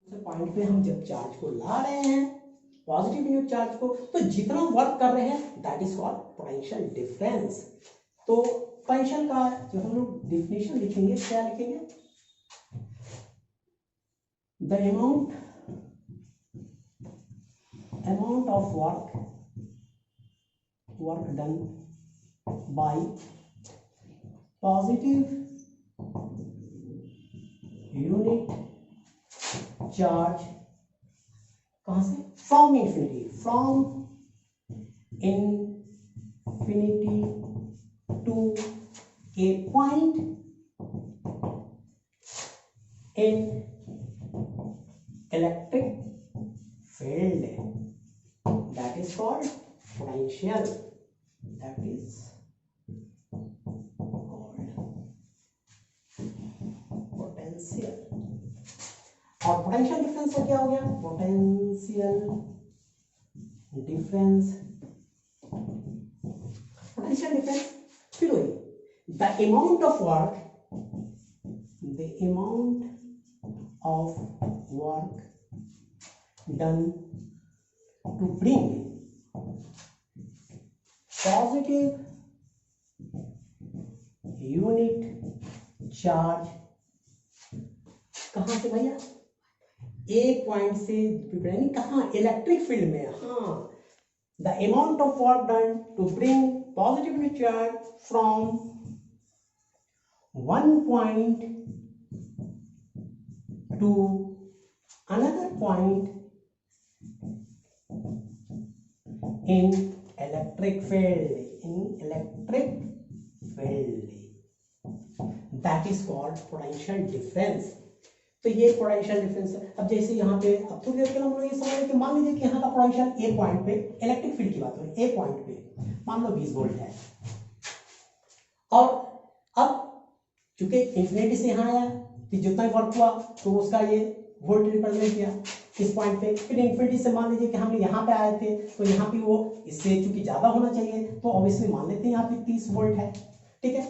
Point पे हम जब चार्ज को ला रहे हैं, पॉजिटिव यूनिट चार्ज को, तो जितना वर्क कर रहे हैं that is called potential difference. तो पोटेंशियल का जो हम लोग डिफिनेशन लिखेंगे, क्या लिखेंगे? The amount of work done by positive unit charge, कहां से? from infinity to a point in electric field, that is called potential. That is called potential. और पोटेंशियल डिफरेंस का क्या हो गया? पोटेंशियल डिफरेंस फिर वही the amount of work done to bring positive unit charge, कहां से भैया? ए पॉइंट से यानी कहां? इलेक्ट्रिक फील्ड में। हाँ, the amount of work done to bring positive unit charge from one point to another point in electric field, that is called potential difference. तो ये पोटेंशियल डिफरेंस है। अब जैसे यहाँ पे अब थोड़ी देर के हम लोग ये समझ रहे कि मान लीजिए कि यहाँ का पोटेंशियल ए पॉइंट पे, इलेक्ट्रिक फील्ड की बात हो रही है, ए पॉइंट पे मान लो 20 वोल्ट है, और अब चूंकि इंफिनिटी से यहाँ आया कि जितना वर्क हुआ तो उसका ये वोल्ट रिप्रेजेंट किया इस पॉइंट पे, फिर इंफिनिटी से मान लीजिए कि हम यहाँ पे आए थे तो यहाँ पे वो इससे चूंकि ज्यादा होना चाहिए तो ऑब्वियसली मान लेते हैं यहाँ पे 30 वोल्ट है। ठीक है,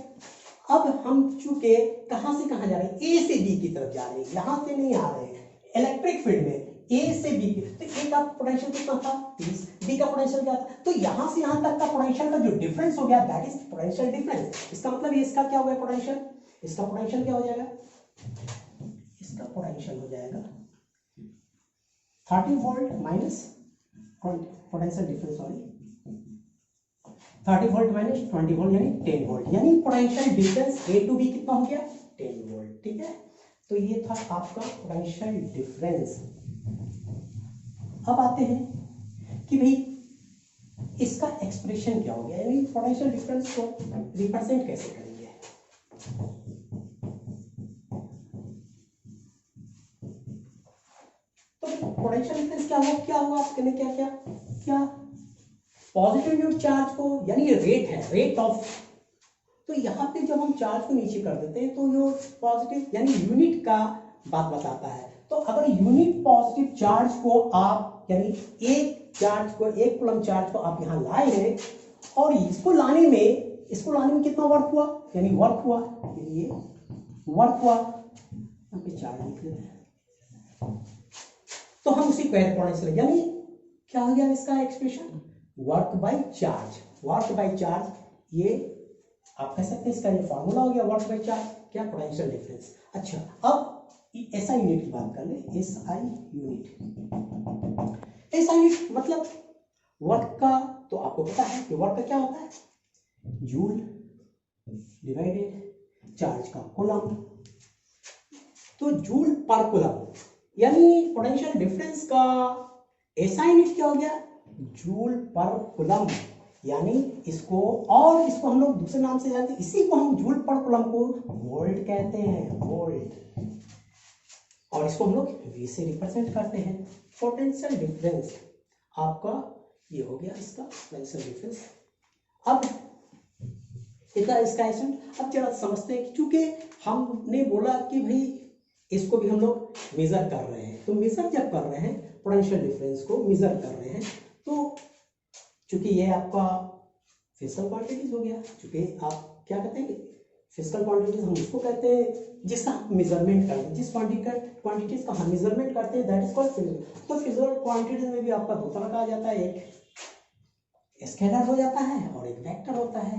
अब हम चूंकि कहां से कहां जा रहे हैं? ए से बी की तरफ जा रहे हैं, यहां से नहीं आ रहे हैं। इलेक्ट्रिक फील्ड में ए से बी की, तो ए का पोटेंशियल कितना था? 30, बी का पोटेंशियल क्या था? तो यहां से यहां तक का पोटेंशियल का जो डिफरेंस हो गया दैट इज पोटेंशियल डिफरेंस। इसका मतलब ये इसका क्या हो गया पोटेंशियल? इसका पोटेंशियल क्या हो जाएगा? इसका पोटेंशियल हो जाएगा 30 volt minus potential difference, sorry 30 volt minus 20 volt यानी 10 वोल्ट, यानी potential difference A to B कितना हो गया? 10 वोल्ट। ठीक है, तो ये था आपका पोटेंशियल डिफरेंस। अब आते हैं कि भाई इसका एक्सप्रेशन क्या हो गया, यानी पोटेंशियल डिफरेंस को रिप्रेजेंट कैसे करेंगे? तो पोटेंशियल डिफरेंस क्या हुआ आपके लिए? क्या पॉजिटिव यूनिट चार्ज को, यानी ये रेट है, रेट ऑफ, तो यहाँ पे जब हम चार्ज को नीचे कर देते हैं तो जो पॉजिटिव यानी यूनिट का बात बताता है। तो अगर यूनिट पॉजिटिव चार्ज को आप, यानी एक कूलम चार्ज को आप यहाँ लाए हैं और इसको लाने में कितना वर्क हुआ, यानी वर्क हुआ, ये वर्क हुआ, यहाँ पे चार्ज लिख देते हैं, तो हम उसी पोटेंशियल, यानी क्या हो गया इसका एक्सप्रेशन? Work by charge. ये आप कह सकते हैं इसका ये फॉर्मूला हो गया, वर्क बाय चार्ज, क्या? Potential difference. अच्छा, अब एसआई यूनिट की बात कर ले। एसआई यूनिट मतलब वर्क का, तो आपको पता है कि वर्क का क्या होता है? जूल डिवाइडेड चार्ज का कूलम, तो जूल पर कूलम, यानी पोटेंशियल डिफरेंस का एसआई यूनिट क्या हो गया? जूल पर कूलम, यानी इसको हम लोग दूसरे नाम से जानते हैं, इसी को हम जूल पर कूलम को वोल्ट कहते हैं, वोल्ट, और इसको हम लोग वी से रिप्रेजेंट करते हैं। पोटेंशियल डिफरेंस आपका ये हो गया, इसका पोटेंशियल डिफरेंस। अब इसका एसेंट अब जरा समझते हैं, क्योंकि हमने बोला कि भाई इसको भी हम लोग मेजर कर रहे हैं, तो मेजर जब कर रहे हैं पोटेंशियल डिफरेंस को मेजर कर रहे हैं, तो चूंकि ये आपका फिजिकल क्वांटिटीज हो गया, चूंकि आप क्या कहते हैं फिजिकल क्वांटिटीज हम उसको कहते हैं जिसका हम मेजरमेंट करते हैं, जिस क्वांटिटीज का हम मेजरमेंट करते हैं दैट इज कॉल्ड फिजिकल। तो फिजिकल क्वांटिटीज में भी आपका दो तरह का आ जाता है, एक स्केलर हो जाता है और एक वेक्टर होता है।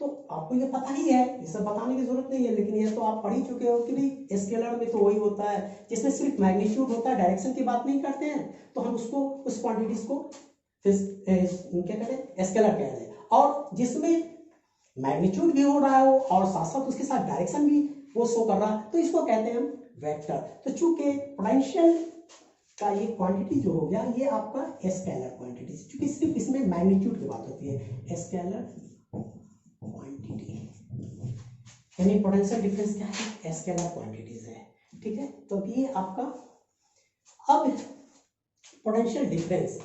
तो आपको ये पता ही है, ये सब बताने की जरूरत नहीं है, लेकिन ये तो आप पढ़ ही चुके हो कि भाई स्केलर में तो वही होता है जिसमें सिर्फ मैग्नीट्यूड होता है, डायरेक्शन की बात नहीं करते हैं, तो हम उसको उस क्वांटिटीज को क्या कहते हैं, स्केलर कहते हैं। और जिसमें मैग्नीट्यूड भी हो रहा है और साथ साथ उसके साथ डायरेक्शन भी वो शो कर रहा है, तो इसको कहते हैं हम वेक्टर। तो चूंकि पोटेंशियल का ये क्वांटिटी जो हो गया ये आपका स्केलर क्वांटिटी, क्योंकि सिर्फ इसमें मैग्नीट्यूड की बात होती है, स्केलर क्वांटिटी यानी पोटेंशियल डिफरेंस क्या है, स्केलर क्वांटिटीज है। ठीक है, तो ये आपका, अब पोटेंशियल डिफरेंस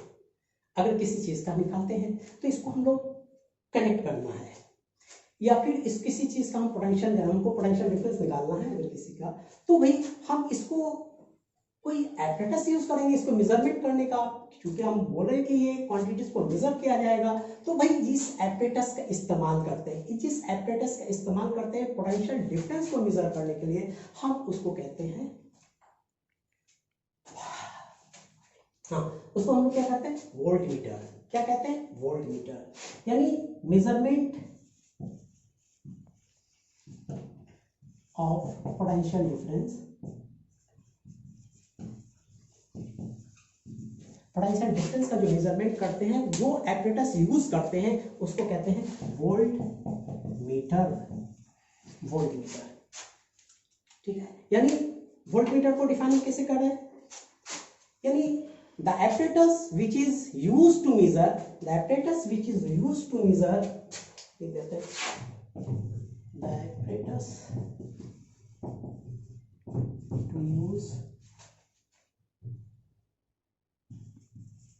अगर किसी चीज का निकालते हैं तो इसको हम लोग कनेक्ट करना है, या फिर इस किसी चीज का हम पोटेंशियल, हमको पोटेंशियल डिफरेंस निकालना है अगर किसी का, तो भाई हम इसको कोई एपरेटस यूज करेंगे इसको मेजरमेंट करने का, क्योंकि हम बोल रहे हैं कि ये क्वांटिटीज को मेजर किया जाएगा। तो भाई जिस एपरेटस का इस्तेमाल करते हैं, जिस एपरेटस का इस्तेमाल करते हैं पोटेंशियल डिफरेंस को मेजर करने के लिए, हम उसको कहते हैं, हाँ उसको हम क्या कहते हैं, वोल्टमीटर। क्या कहते हैं, वोल्टमीटर, यानी measurement of potential difference. Potential difference का जो मेजरमेंट करते हैं वो एपरेटस यूज करते हैं, उसको कहते हैं वोल्टमीटर। वोल्टमीटर, ठीक है, यानी वोल्टमीटर को डिफाइन कैसे कर रहे हैं, यानी the apparatus which is used to measure, the apparatus which is used to measure, लिख देते हैं, the apparatus to use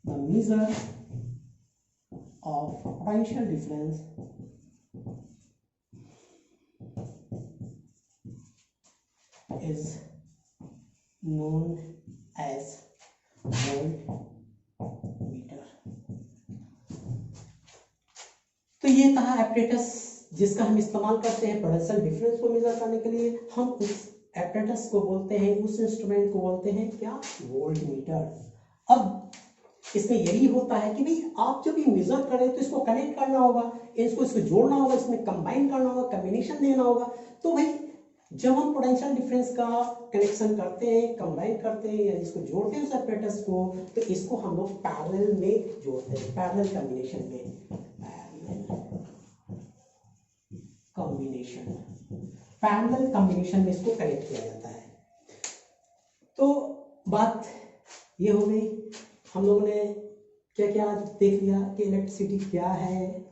the measure of potential difference is known as voltmeter. तो ये कहा एपरेटस जिसका हम इस्तेमाल करते हैं पोटेंशियल डिफरेंस को मेजर करने के लिए, हम उस एपरेटस को बोलते हैं, उस इंस्ट्रूमेंट को बोलते हैं क्या, वोल्टमीटर। अब इसमें यही होता है कि भाई आप जब भी मेजर करें तो इसको कनेक्ट करना होगा, इसको जोड़ना होगा, इसमें कंबाइन करना होगा, कॉम्बिनेशन देना होगा। तो भाई जब हम पोटेंशियल डिफरेंस का कनेक्शन करते हैं, कंबाइन करते हैं या इसको जोड़ते हैं उस एपरेटस को, तो इसको हम लोग पैरेलल में जोड़ते हैं, पैरेलल कॉम्बिनेशन में, पैरेलल कॉम्बिनेशन में इसको कनेक्ट किया जाता है। तो बात ये हो गई, हम लोगों ने क्या क्या देख लिया कि इलेक्ट्रिसिटी क्या है,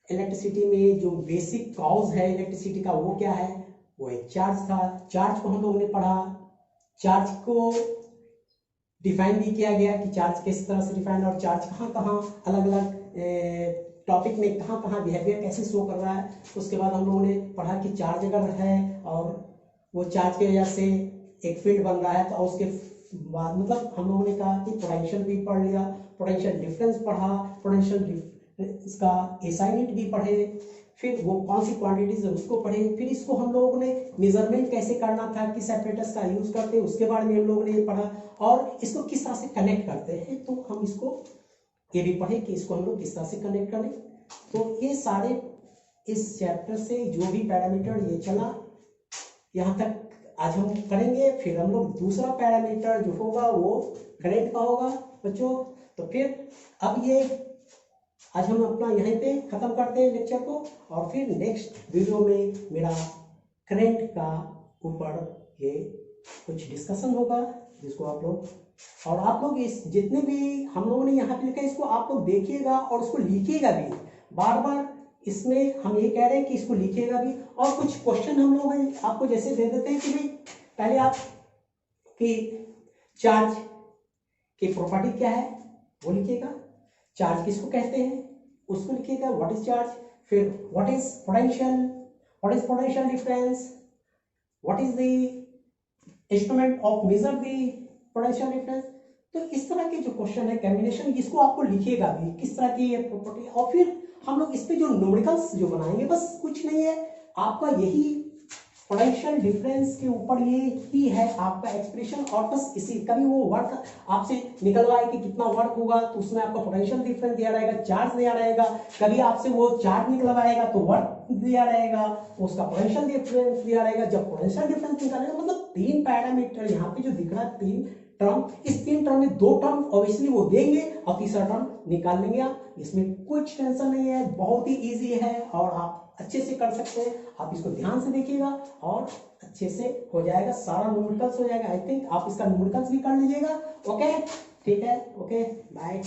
इलेक्ट्रिसिटी में जो बेसिक कॉज है इलेक्ट्रिसिटी का वो क्या है, वो एक चार्ज था। चार्ज को हम लोगों ने पढ़ा, चार्ज को डिफाइन भी किया गया कि चार्ज किस तरह से डिफाइन, और चार्ज कहाँ कहाँ अलग अलग टॉपिक में कहाँ कहाँ बिहेवियर कैसे शो कर रहा है। उसके बाद हम लोगों ने पढ़ा कि चार्ज अगर है और वो चार्ज की वजह से एक फील्ड बन रहा है, तो उसके बाद मतलब हम लोगों ने कहा कि पोटेंशियल भी पढ़ लिया, पोटेंशियल डिफरेंस पढ़ा, पोटेंशियल डिफरेंस का एसआई यूनिट भी पढ़े, फिर वो कौन सी क्वांटिटीज है उसको पढ़े, फिर इसको हम लोगों ने मेजरमेंट कैसे करना था, किस एपरेटस का यूज करते हैं उसके बारे में हम लोगों ने ये पढ़ा, और इसको किस तरह से कनेक्ट करते हैं तो हम इसको ये भी पढ़े कि इसको हम लोग किस तरह से कनेक्ट करें। तो ये सारे इस चैप्टर से जो भी पैरामीटर ये चला यहाँ तक आज हम करेंगे। फिर हम लोग दूसरा पैरामीटर जो होगा वो करंट का होगा बच्चों। तो फिर अब ये आज हम अपना यहीं पे खत्म करते हैं लेक्चर को, और फिर नेक्स्ट वीडियो में मेरा करंट का ऊपर ये कुछ डिस्कशन होगा जिसको आप लोग, और आप लोग इस जितने भी हम लोगों ने यहाँ पे लिखा है इसको आप लोग देखिएगा और उसको लिखिएगा भी बार बार। इसमें हम ये कह रहे हैं कि इसको लिखिएगा भी, और कुछ क्वेश्चन हम लोग आपको जैसे दे देते हैं कि भाई पहले आप कि चार्ज की प्रॉपर्टी क्या है वो लिखिएगा, चार्ज किसको कहते हैं उसको लिखिएगा, व्हाट इज चार्ज, फिर what is potential difference, what is the instrument of measure the potential difference. तो इस तरह के जो क्वेश्चन है कॉम्बिनेशन, इसको आपको लिखिएगा भी किस तरह की ये प्रॉपर्टी, और फिर हम लोग इस पे जो न्यूमेरिकल्स जो बनाएंगे, बस कुछ नहीं है, आपका यही पोटेंशियल डिफरेंस के ऊपर ये ही है आपका एक्सप्रेशन, और बस इसी कभी वो वर्क आपसे निकलवाए कि कितना वर्क होगा तो उसमें आपका पोटेंशियल डिफरेंस दिया रहेगा, चार्ज दिया रहेगा, कभी आपसे वो चार्ज निकलवाएगा तो वर्क दिया रहेगा, उसका पोटेंशियल डिफरेंस दिया रहेगा। जब पोटेंशियल डिफरेंस निकालेगा मतलब तीन पैरामीटर यहाँ पे जो दिख रहा है, तीन टर्म, इस तीन टर्म में दो टर्म ऑब्वियसली वो देंगे और तीसरा टर्म निकाल लेंगे आप। इसमें कुछ टेंशन नहीं है, बहुत ही इजी है और आप अच्छे से कर सकते हैं। आप इसको ध्यान से देखिएगा और अच्छे से हो जाएगा, सारा न्यूमेरिकल्स हो जाएगा। आई थिंक आप इसका न्यूमेरिकल्स भी कर लीजिएगा। ओके, ठीक है, ओके, बाय।